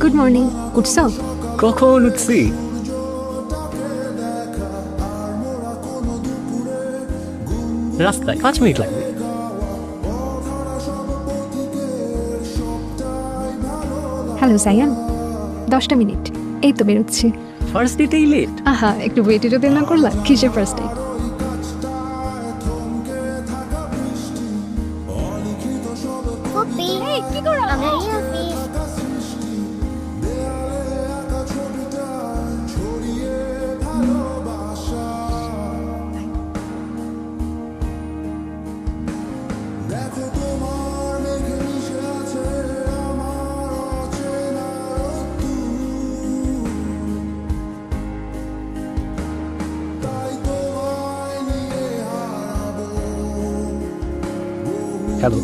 Good morning. উঠছো? কখন উঠছি? রাস্তায় 5 মিনিট লাগবে। হ্যালো সায়ান, 10টা মিনিট, এই তো বেরোচ্ছি। ফার্স্ট ডেটেই লেট? আহা, একটু ওয়েটে যদি না করলা, কিসের ফার্স্ট ডেট? Puppy, কি করো? আমরা রিয়াফিস। হ্যালো।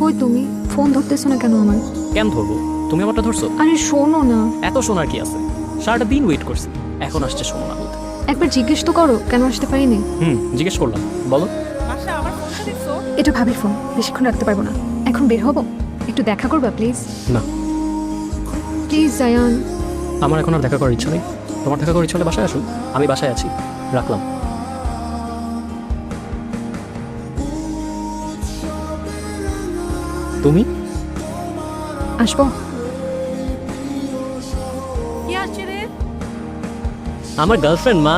কই তুমি? ফোন ধরতেছো না কেন আমার? কেন ধরবো? তুমি আমারটা ধরছো? আরে শোনো না, এত শোনার কি আছে? সারাটা দিন ওয়েট করছি, এখন আসছে শোনো না বলতে। একবার জিজ্ঞেস তো করো কেন আসতে পারিনি। জিজ্ঞেস করলাম, বলো। এটা ভাবির ফোন, বেশিক্ষণ রাখতে পারবো না। এখন বের হবো, একটু দেখা করবা প্লিজ। না, প্লিজ সায়ান। আমার এখন আর দেখা করার ইচ্ছা নেই। তোমার দেখা করার ইচ্ছা হলে বাসায় আসো, আমি বাসায় আছি। রাখলাম। তুমি? আসবো। আমার গার্লফ্রেন্ড মা।